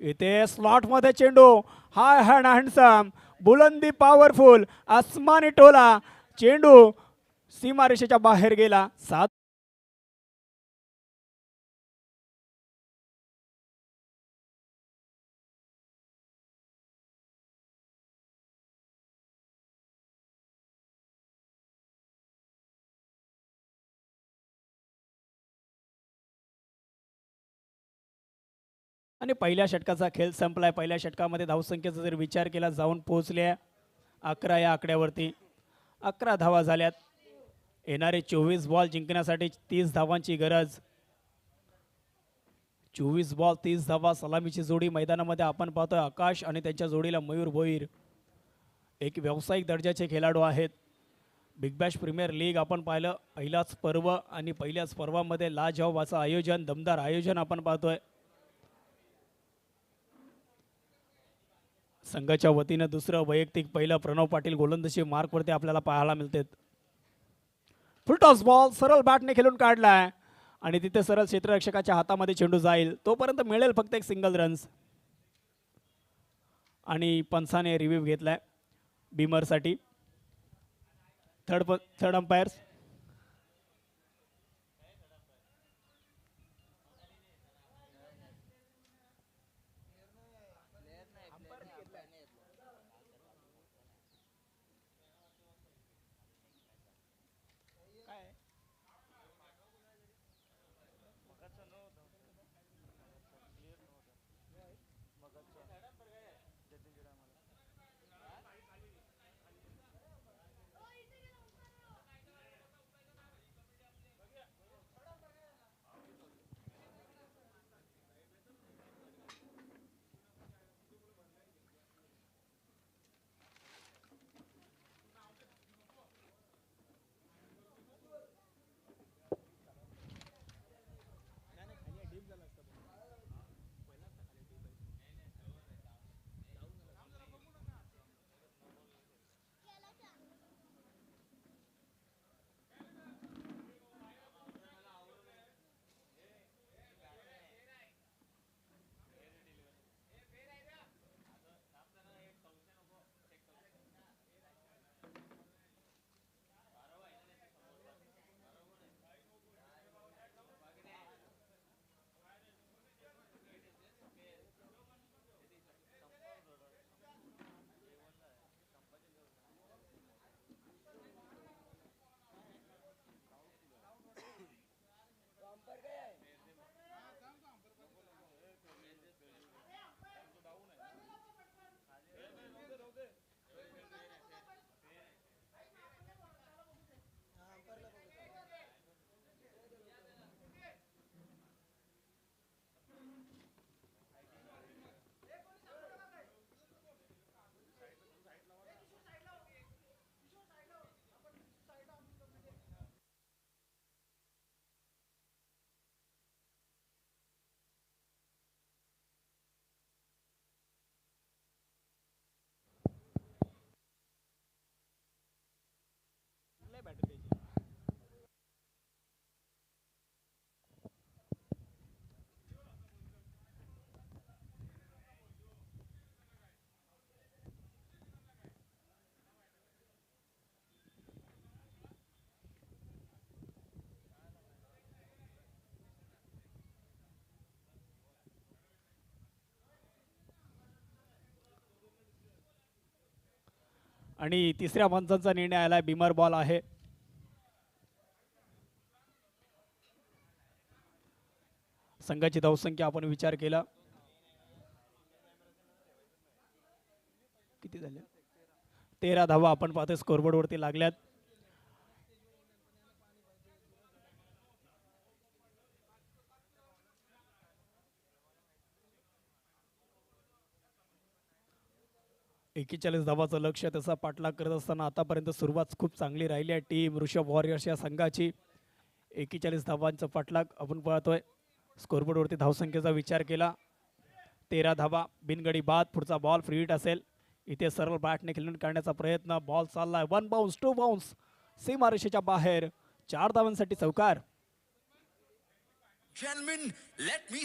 इथे स्लॉटमध्ये चेंडू, हाय हँड हँडसम, बुलंदी पॉवरफुल, आसमानी टोला. चेंडू सीमारेषेच्या बाहेर गेला. 7 आणि पहिल्या षटकाचा खेळ संपलाय. पहिल्या षटकामध्ये धावसंख्येचा जर विचार केला जाऊन पोहोचले 11 या आकड्यावरती. 11 धावा झाल्यात. येणारे 24 बॉल जिंकण्यासाठी 30 धावांची गरज. 24 बॉल 30 धावा. सलामीची जोडी मैदानामध्ये आपण पाहतोय आकाश आणि त्यांच्या जोडीला मयूर भोईर. एक व्यावसायिक दर्जाचे खेळाडू आहेत. बिग बॅश प्रीमियर लीग आपण पाहिलं, पहिलाच पर्व आणि पहिल्याच पर्वामध्ये लाजवाब असं आयोजन, दमदार आयोजन आपण पाहतोय. संघाच्या वतीनं दुसरं वैयक्तिक पहिलं प्रणव पाटील गोलंदाजी मार्कवरती आपल्याला पाहायला मिळते. फुलटॉस बॉल सरळ बॅटने खेळून काढलाय आणि तिथे सरळ क्षेत्ररक्षकाच्या हातामध्ये चेंडू जाईल. तोपर्यंत मिळेल फक्त एक सिंगल रन्स. आणि पंचाने रिव्ह्यू घेतलाय बीमरसाठी. Third umpires. आणि तिसऱ्या पंचांचा निर्णय आलाय, बिमर बॉल आहे. संघाची धावसंख्या आपण विचार केला, किती झाले? 13 धावा आपण पाहतोय स्कोरबोर्ड वरती लागल्यात. एकेचाळीस धावाचं लक्ष त्याचा पाठलाग करत असताना आतापर्यंत सुरुवात खूप चांगली राहिली आहे टीम ऋषभ वॉरियर्स या संघाची. 41 धावांचा पाठलाग आपण पाहतोय. स्कोरबोर्डवरती धावसंख्येचा विचार केला, 13 धावा बिनगडी बाद. पुढचा बॉल फ्री हिट असेल. इथे सरळ बॅटने खेळून काढण्याचा प्रयत्न, बॉल चाललाय, 1 बाउन्स 2 बाउन्स, सीमारेषेच्या बाहेर. 4 धावांसाठी चौकार. Gentlemen, let me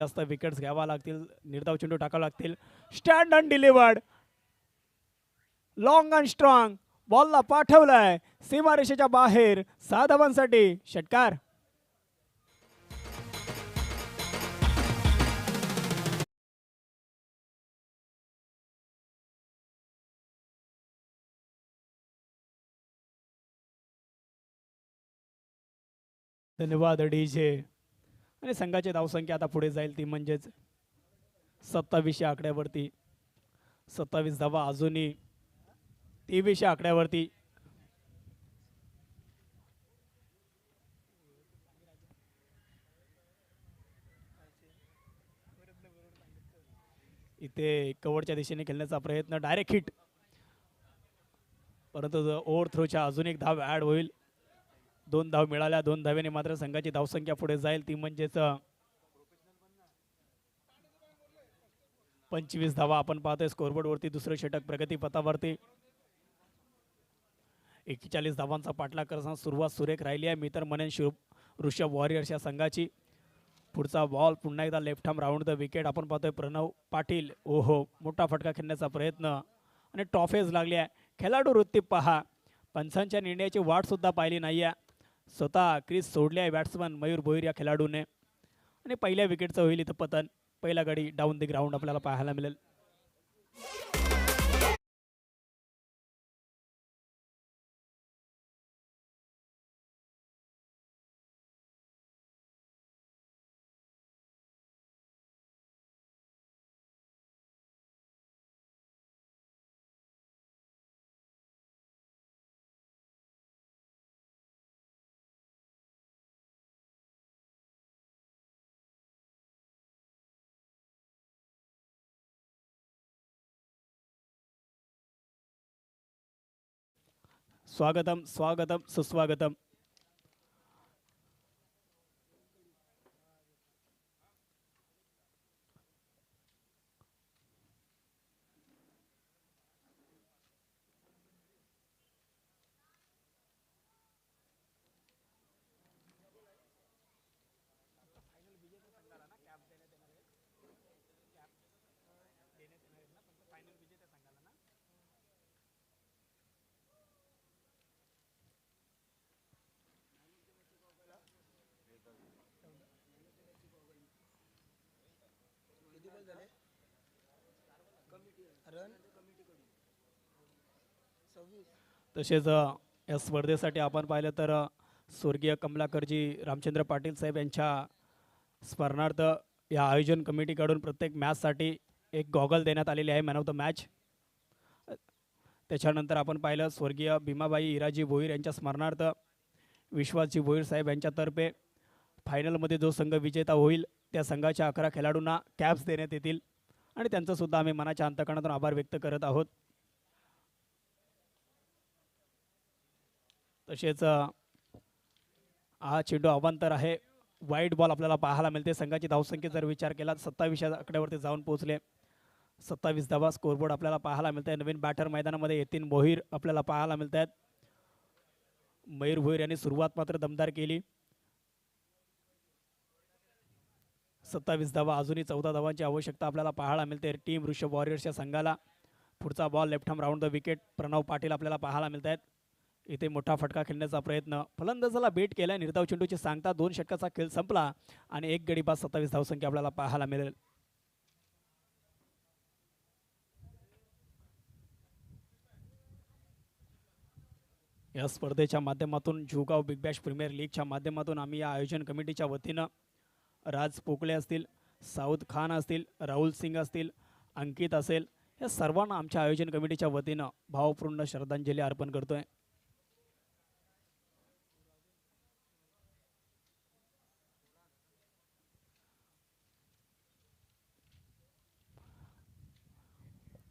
जास्त विकेट्स घ्यावा लागतील, निर्धाव चेंडू टाकावा लागतील. Stand and delivered, long and strong, बॉलला पाठवलाय सीमारेषेच्या बाहेर. 6 धावांसाठी षटकार. धन्यवाद डीजे. आणि संघाची धावसंख्या आता पुढे जाईल, ती म्हणजेच 27 या आकड्यावरती. 27 धावा अजूनही 23 या आकड्यावरती. इथे कव्हरच्या दिशेने खेळण्याचा प्रयत्न, डायरेक्ट हिट, परंतु ओव्हर थ्रोच्या अजून एक धाव ऍड होईल. 2 धाव मिळाल्या. 2 धावेने मात्र संघाची धावसंख्या पुढे जाईल, ती म्हणजेच 25 धावा आपण पाहतोय स्कोरबोर्ड वरती. दुसरं षटक प्रगती पथावरती. 41 धावांचा पाठलाग करताना सुरुवात सुरेख राहिली आहे. मी तर म्हणेन ऋषभ वॉरियर्स या संघाची. पुढचा बॉल पुन्हा एकदा left arm round the wicket आपण पाहतोय. प्रणव पाटील, ओहो, मोठा फटका खेळण्याचा प्रयत्न आणि टॉफेज लागली आहे. खेळाडू वृत्ती पहा, पंचांच्या निर्णयाची वाट सुद्धा पाहिली नाही आहे. स्वतः क्रीज सोडली आहे बॅट्समन मयूर भोईर या खेळाडूने. आणि पहिल्या विकेटचं होईल इथं पतन. पहिला गडी डाऊन द ग्राउंड आपल्याला पाहायला मिळेल. स्वागतम स्वागतम सुस्वागतम. तसेच या स्पर्धेसाठी आपण पाहिलं तर स्वर्गीय कमलाकरजी रामचंद्र पाटील साहेब यांच्या स्मरणार्थ या आयोजन कमिटीकडून प्रत्येक मॅचसाठी एक गॉगल देण्यात आलेली आहे, मॅन ऑफ द मॅच. त्याच्यानंतर आपण पाहिलं स्वर्गीय भीमाबाई इराजी भोईर यांच्या स्मरणार्थ विश्वासजी भोईर साहेब यांच्यातर्फे फायनलमध्ये जो संघ विजेता होईल त्या संघाच्या 11 खेळाडूंना कॅप्स देण्यात येतील. आणि त्यांचासुद्धा आम्ही मनाच्या अंतकरणातून आभार व्यक्त करत आहोत. तसेच हा चेंडू अवांतर आहे, वाईट बॉल आपल्याला पाहायला मिळते. संघाची धावसंख्या जर विचार केला 27 आकड्यावरती जाऊन पोहोचले. 27 धावा स्कोरबोर्ड आपल्याला पाहायला मिळत आहे. नवीन बॅटर मैदानामध्ये यतीन भोईर आपल्याला पाहायला मिळत आहेत. मयूर भोईर यांनी सुरुवात मात्र दमदार केली. 27 धावा, अजूनही 14 धावांची आवश्यकता आपल्याला पाहायला मिळते टीम ऋषभ वॉरियर्सच्या संघाला. पुढचा ball left arm round the wicket, Pranav Patil आपल्याला पाहायला मिळत आहेत. इथे मोठा फटका खेळण्याचा प्रयत्न, फलंदाजाला बेट केलाय. निर्धाव चेंडूची सांगता 2 षटकाचा खेळ संपला आणि एक गडी बाद 27 धावसंख्या आपल्याला पाहायला मिळेल. या स्पर्धेच्या माध्यमातून जुगाव बिग बॅश प्रीमियर लीगच्या माध्यमातून आम्ही या आयोजन कमिटीच्या वतीनं राज पोकळे असतील, साऊद खान असतील, राहुल सिंग असतील, अंकित असेल, या सर्वांना आमच्या आयोजन कमिटीच्या वतीनं भावपूर्ण श्रद्धांजली अर्पण करतोय.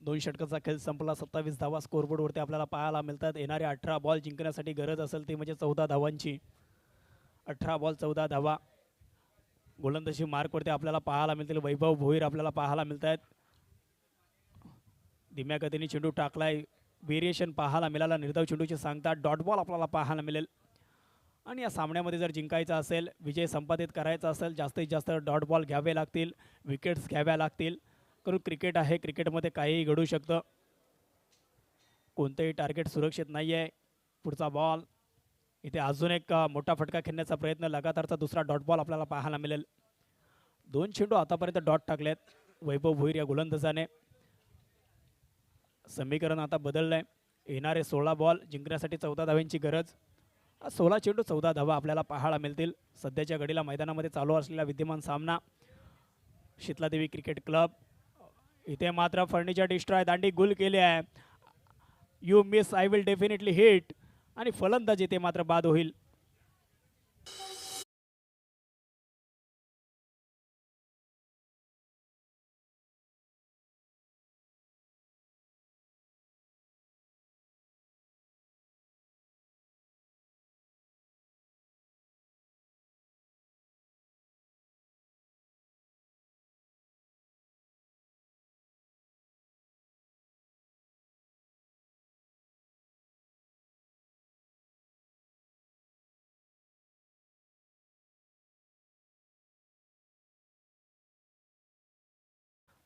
दोन षटकाचा खेळ संपला. 27 धावा स्कोरबोर्डवरती आपल्याला पाहायला मिळतात. येणारे 18 बॉल जिंकण्यासाठी गरज असेल ती म्हणजे 14 धावांची. 18 बॉल 14 धावा गोलंदाजी मार्कवरती आपल्याला पाहायला मिळतील. वैभव भोईर आपल्याला पाहायला मिळत आहेत. धीम्या गतीने चेंडू टाकलाय, व्हेरिएशन पाहायला मिळाला. निर्धाव चेंडूची सांगता डॉट बॉल आपल्याला पाहायला मिळेल. आणि या सामन्यामध्ये जर जिंकायचं असेल, विजय संपादित करायचा असेल, जास्तीत जास्त डॉट बॉल घ्यावे लागतील, विकेट्स घ्याव्या लागतील. कारण क्रिकेट आहे, क्रिकेटमध्ये काहीही घडू शकतं, कोणतंही टार्गेट सुरक्षित नाही आहे. पुढचा बॉल, इथे अजून एक मोठा फटका खेळण्याचा प्रयत्न, लगातारचा दुसरा डॉट बॉल आपल्याला पाहायला मिळेल. 2 चेंडू आतापर्यंत डॉट टाकलेत वैभव भोईर या गोलंदाजाने. समीकरण आता बदललंय. येणारे 16 बॉल जिंकण्यासाठी 14 धावांची गरज. 16 चेंडू 14 धावा आपल्याला पाहायला मिळतील. सध्याच्या घडीला मैदानामध्ये चालू असलेला विद्यमान सामना शीतलादेवी क्रिकेट क्लब. इथे मात्र फर्निचर डिस्ट्रॉय दांडी गुल केले आहे. You miss I will definitely hit, आणि फलंदाज इथे मात्र बाद होईल.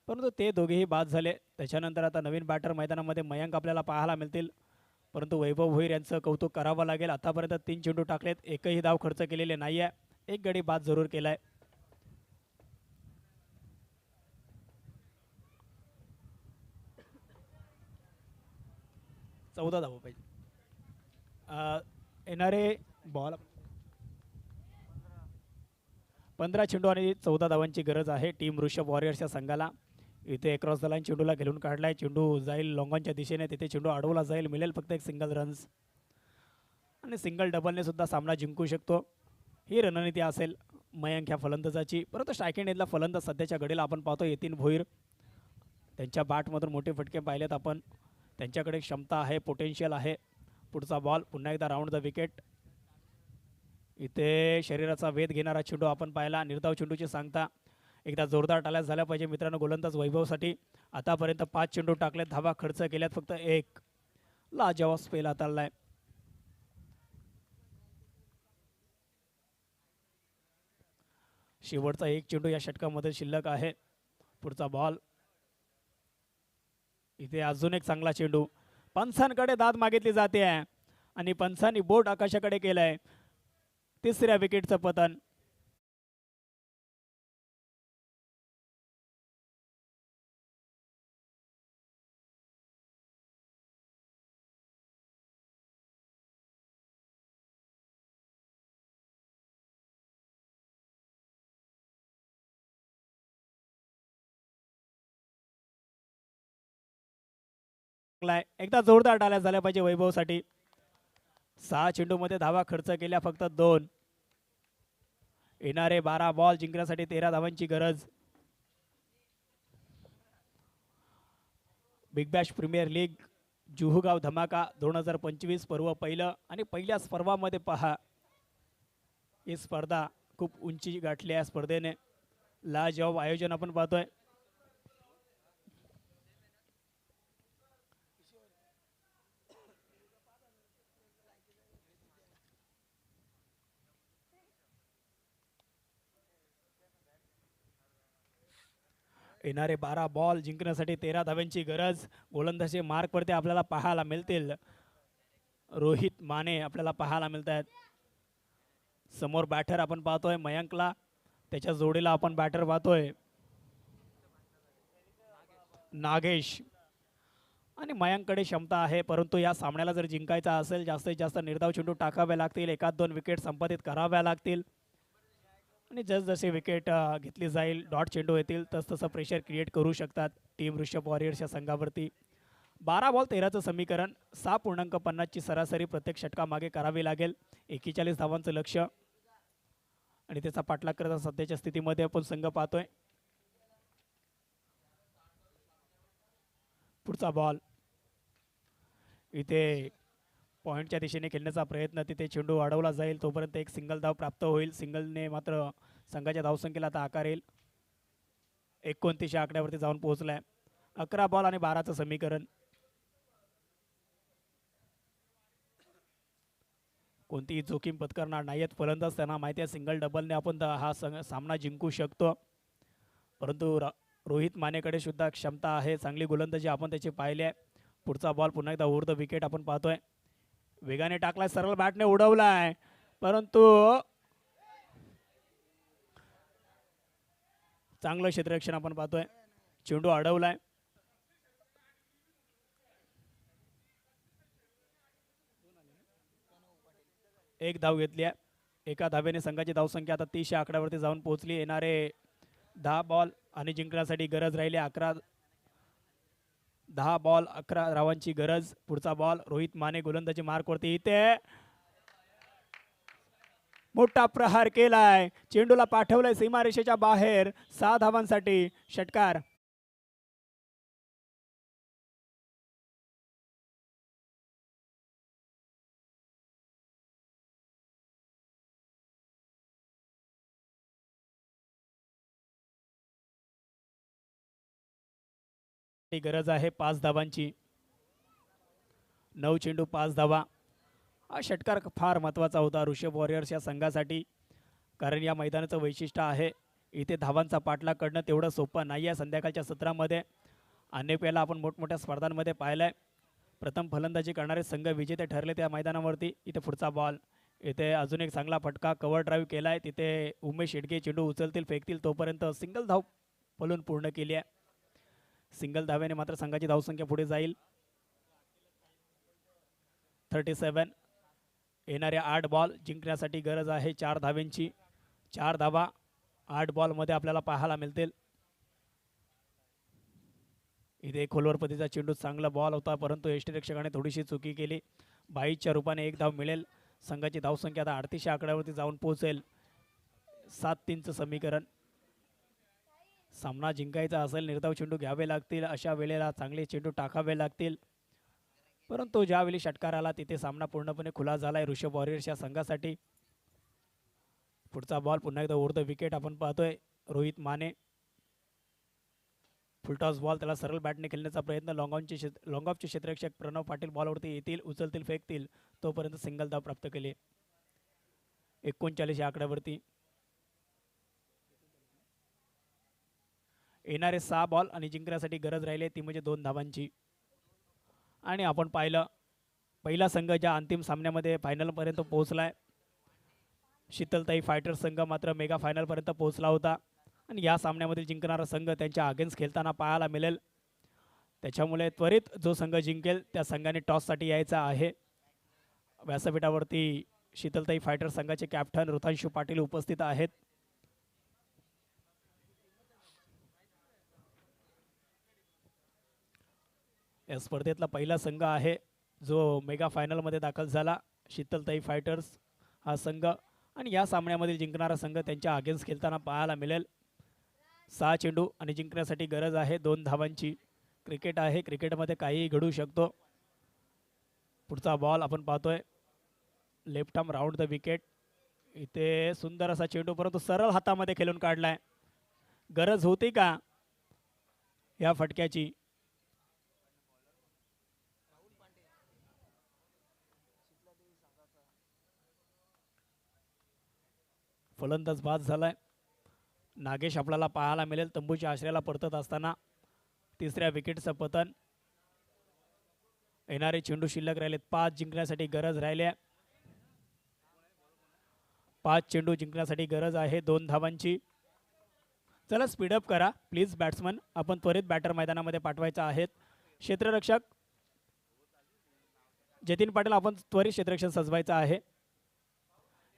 परंतु ते दोघेही बाद झाले. त्याच्यानंतर आता नवीन बॅटर मैदानामध्ये मयंक आपल्याला पाहायला मिळतील. परंतु वैभव भोईर यांचं कौतुक करावं लागेल. आतापर्यंत 3 चेंडू टाकलेत, एकही धाव खर्च केलेले नाही आहे, एक गडी बाद जरूर केलाय. चौदा धाव पाहिजे. येणारे बॉल 15 चेंडू आणि 14 धावांची गरज आहे टीम ऋषभ वॉरियर्सच्या संघाला. इथे क्रॉस द लाईन चेंडूला घेऊन काढलाय. चेंडू जाईल लॉंगॉनच्या दिशेने, तिथे चेंडू अडवला जाईल, मिळेल फक्त एक सिंगल रन्स, आणि सिंगल डबलने सुद्धा सामना जिंकू शकतो. ही रणनीती असेल मयंक ह्या फलंदाजाची. परंतु स्ट्रायकिंग एंडला फलंदाज सध्याच्या घडीला आपण पाहतो यतीन भोईर. त्यांच्या बॅटमधून मोठे फटके पाहिलेत आपण. त्यांच्याकडे क्षमता आहे, पोटेन्शियल आहे. पुढचा बॉल पुन्हा एकदा राऊंड द विकेट. इथे शरीराचा वेध घेणारा चेंडू आपण पाहिला. निर्धाव चेंडूची सांगता एकदा जोरदार टाळ्या झाल्या पाहिजे मित्रांनो गोलंदाज वैभवसाठी. आतापर्यंत 5 चेंडू टाकलेत, धावा खर्च केल्यात फक्त 1. लाजवाब स्पेल हाताळलाय. शेवटचा 1 चेंडू या षटकामध्ये शिल्लक आहे. पुढचा बॉल, इथे अजून एक चांगला चेंडू. पंचांकडे दाद मागितली जाते आहे आणि पंचांनी बोट आकाशाकडे केलंय. तिसऱ्या विकेटचं पतन. एकदा जोरदार टाळ्या झाल्या पाहिजे वैभवसाठी. 6 चेंडूमध्ये धावा खर्च केल्या फक्त 2. येणारे 12 बॉल जिंकण्यासाठी 13 धावांची गरज. बिग बॅश प्रीमियर लीग जुहूगाव धमाका 2025 पर्व पहिलं, आणि पहिल्याच पर्वामध्ये पहा ही स्पर्धा खूप उंची गाठली आहे. स्पर्धेने लाजवाब आयोजन आपण पाहतोय. येणारे 12 बॉल जिंकण्यासाठी 13 धाव्यांची गरज. गोलंदाजी मार्कवरती आपल्याला पाहायला मिळतील. रोहित माने आपल्याला पाहायला मिळत आहेत. समोर बॅटर आपण पाहतोय मयंकला, त्याच्या जोडीला आपण बॅटर पाहतोय नागेश. आणि मयंककडे क्षमता आहे, परंतु या सामन्याला जर जिंकायचा असेल जास्तीत जास्त निर्धाव चेंडू टाकावे लागतील, एखाद दोन विकेट संपादित कराव्या लागतील. आणि जसजसे विकेट घेतली जाईल, डॉट चेंडू येतील, तसतसं प्रेशर क्रिएट करू शकतात टीम ऋषभ वॉरियर्सच्या संघावरती. 12 बॉल 13चं समीकरण, 6.50ची सरासरी प्रत्येक षटकामागे करावी लागेल. 41 धावांचं लक्ष आणि त्याचा पाठलाग करत सध्याच्या स्थितीमध्ये आपण संघ पाहतोय. पुढचा बॉल इथे पॉईंटच्या दिशेने खेळण्याचा प्रयत्न, तिथे चेंडू अडवला जाईल, तोपर्यंत एक सिंगल धाव प्राप्त होईल. सिंगलने मात्र संघाच्या धावसंख्येला आता आकार येईल. 29 या आकड्यावरती जाऊन पोहोचलाय. 11 बॉल आणि 12चं समीकरण. कोणतीही जोखीम पत्करणार नाहीयेत फलंदाज, त्यांना माहिती आहे सिंगल डबलने आपण हा सामना जिंकू शकतो. परंतु रोहित मानेकडे सुद्धा क्षमता आहे, चांगली गोलंदाजी आपण त्याची पाहिली आहे. पुढचा बॉल पुन्हा एकदा ओव्हर द विकेट आपण पाहतोय. वेगाने टाकलाय, सरळ बॅटने उडवलाय, परंतु चांगलं क्षेत्ररक्षण आपण पाहतोय. चेंडू अडवलाय. एक धाव घेतली आहे. एका धावेने संघाची धावसंख्या आता 30 या आकड्यावरती जाऊन पोहोचली. येणारे 10 बॉल आणि जिंकण्यासाठी गरज राहिली 10 बॉल 11 धावांची गरज. पुढचा बॉल रोहित माने गोलंदाजी मार्कवरती, इथे मोठा प्रहार केलाय, चेंडूला पाठवलंय सीमारेषेच्या बाहेर. 6 धावांसाठी षटकार. गरज आहे 5 धावांची. 9 चेंडू 5 धावा. हा षटकार फार महत्त्वाचा होता ऋषभ वॉरियर्स या संघासाठी, कारण या मैदानाचं वैशिष्ट्य आहे इथे धावांचा पाठलाग करणं तेवढं सोपं नाही आहे. संध्याकाळच्या सत्रामध्ये अनेक वेळेला आपण मोठमोठ्या स्पर्धांमध्ये पाहिलं आहे, प्रथम फलंदाजी करणारे संघ विजेते ठरले त्या मैदानावरती. इथे पुढचा बॉल, इथे अजून एक चांगला फटका, कव्हर ड्राईव्ह केला आहे. तिथे उमेश शेडगे चेंडू उचलतील फेकतील तोपर्यंत सिंगल धाव पलून पूर्ण केली आहे. सिंगल धाव्याने मात्र संघाची धावसंख्या पुढे जाईल. 37. येणाऱ्या 8 बॉल जिंकण्यासाठी गरज आहे 4 धाव्यांची. 4 धावा 8 बॉलमध्ये आपल्याला पाहायला मिळतील. इथे खोलवर पतीचा चेंडू, चांगला बॉल होता, परंतु यष्टीरक्षकाने थोडीशी चुकी केली. 22च्या रूपाने 1 धाव मिळेल. संघाची धावसंख्या आता 38 या आकड्यावरती जाऊन पोहोचेल. 7-3चं समीकरण. सामना जिंकायचा असेल, निर्धाव चेंडू घ्यावे लागतील, अशा वेळेला चांगले चेंडू टाकावे लागतील. परंतु ज्यावेळी षटकार आला तिथे सामना पूर्णपणे खुला झालाय ऋषभ वॉरियर्स या संघासाठी. पुढचा बॉल पुन्हा एकदा ओव्हर द विकेट आपण पाहतोय रोहित माने. फुलटॉस बॉल, त्याला सरळ बॅटने खेळण्याचा प्रयत्न. लॉंग ऑफचे क्षेत्ररक्षक प्रणव पाटील बॉलवरती येतील, उचलतील फेकतील तोपर्यंत सिंगल धाव प्राप्त केली. 39 या आकड्यावरती. येणारे 6 बॉल आणि जिंकण्यासाठी गरज राहिली ती म्हणजे 2 धावांची. आणि आपण पाहिलं पहिला संघ ज्या अंतिम सामन्यामध्ये फायनलपर्यंत पोहोचलाय, शीतलताई फायटर्स संघ मात्र मेगा फायनलपर्यंत पोहोचला होता. आणि या सामन्यामध्ये जिंकणारा संघ त्यांच्या अगेन्स्ट खेळताना पाहायला मिळेल. त्याच्यामुळे त्वरित जो संघ जिंकेल त्या संघाने टॉससाठी यायचा आहे. व्यासपीठावरती शीतलताई फायटर्स संघाचे कॅप्टन ऋतांशू पाटील उपस्थित आहेत. या स्पर्धेतला पहिला संघ आहे जो मेगा फायनलमध्ये दाखल झाला, शीतलताई फायटर्स हा संघ. आणि या सामन्यामधील जिंकणारा संघ त्यांच्या अगेन्स्ट खेळताना पाहायला मिळेल. 6 चेंडू आणि जिंकण्यासाठी गरज आहे 2 धावांची. क्रिकेट आहे, क्रिकेटमध्ये काहीही घडू शकतो. पुढचा बॉल आपण पाहतोय, left arm round the wicket. इथे सुंदर असा चेंडू, परंतु सरळ हातामध्ये खेळून काढलाय. गरज होती का या फटक्याची? फलंदाज बाद झालाय. नागेश आपल्याला पाहायला मिळेल तंबूच्या आश्रयाला परतत असताना. तिसऱ्या विकेटचं पतन. येणारे चेंडू शिल्लक राहिलेत 5 जिंकण्यासाठी गरज राहिल्या. 5 चेंडू जिंकण्यासाठी गरज आहे 2 धावांची. चला स्पीडअप करा प्लीज बॅट्समन. आपण त्वरित बॅटर मैदानामध्ये पाठवायचा आहेत. क्षेत्ररक्षक जतीन पाटील आपण त्वरित क्षेत्ररक्षण सजवायचं आहे.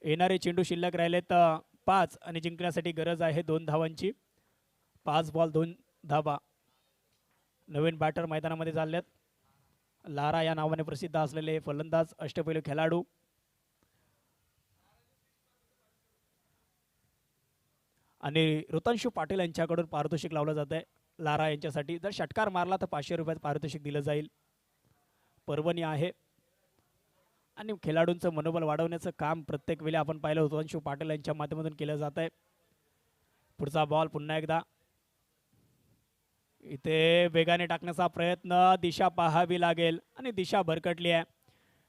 येणारे चेंडू शिल्लक राहिलेत 5 आणि जिंकण्यासाठी गरज आहे 2 धावांची. 5 बॉल 2 धावा. नवीन बॅटर मैदानामध्ये चाललेत. लारा या नावाने प्रसिद्ध असलेले फलंदाज अष्टपैलू खेळाडू. आणि ऋतांशू पाटील यांच्याकडून पारितोषिक लावलं जात आहे लारा यांच्यासाठी. जर षटकार मारला तर 500 रुपयाचं पारितोषिक दिलं जाईल. पर्वणी आहे आणि खेळाडूंचं मनोबल वाढवण्याचं काम प्रत्येक वेळी आपण पाहिलं ऋतांशू पाटील यांच्या माध्यमातून केलं जात आहे. पुढचा बॉल पुन्हा एकदा इथे वेगाने टाकण्याचा प्रयत्न. दिशा पाहावी लागेल आणि दिशा भरकटली आहे.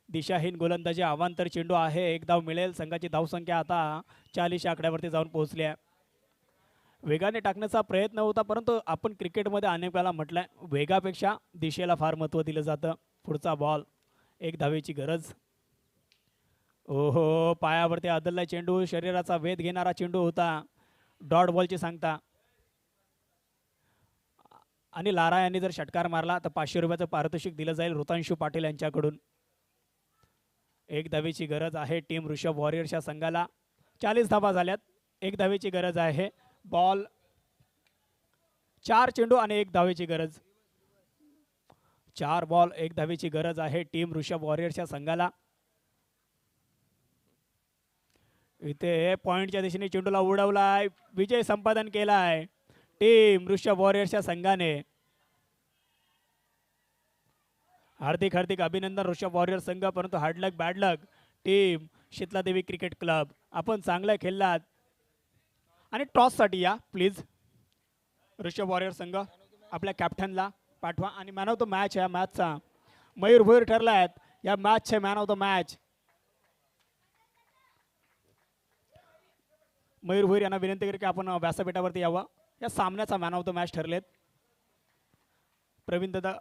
दिशाहीन गोलंदाजी अवांतर चेंडू आहे. एक धाव मिळेल. संघाची धावसंख्या आता 40 आकड्यावरती जाऊन पोहोचली आहे. वेगाने टाकण्याचा प्रयत्न होता परंतु आपण क्रिकेटमध्ये अनेक वेळा म्हटलंय वेगापेक्षा दिशेला फार महत्त्व दिलं जातं. पुढचा बॉल 1 धावेची गरज. ओहो पायावरती आदलला चेंडू. शरीराचा वेध घेणारा चेंडू होता. डॉट बॉलची सांगता. आणि लारा यांनी जर षटकार मारला तर 500 रुपयाचं पारितोषिक दिलं जाईल ऋतांशू पाटील यांच्याकडून. 1 धावेची गरज आहे टीम ऋषभ वॉरियर्सच्या संघाला. 40 धावा झाल्यात. 1 धावेची गरज आहे. बॉल 4 चेंडू आणि 1 धावेची गरज. 4 बॉल 1 धावेची गरज आहे टीम ऋषभ वॉरियर्सच्या संघाला. इथे पॉइंटच्या दिशेने चेंडूला उडवलाय. विजय संपादन केलाय टीम ऋषभ वॉरियर्सच्या संघाने. हार्दिक हार्दिक अभिनंदन ऋषभ वॉरियर्स संघ. परंतु हार्ड लक बॅड लक टीम शीतलादेवी क्रिकेट क्लब. आपण चांगलं खेळलात आणि टॉससाठी या प्लीज. ऋषभ वॉरियर्स संघ आपल्या कॅप्टनला पाठवा. आणि मॅन ऑफ द मॅच या मॅचचा मयूर भोईर ठरलायत या मॅचचे man of the match. Mayur Bhoir यांना विनंती करू की आपण व्यासपीठावरती यावं. या सामन्याचा मॅन ऑफ द मॅच ठरलेत प्रवीण दादा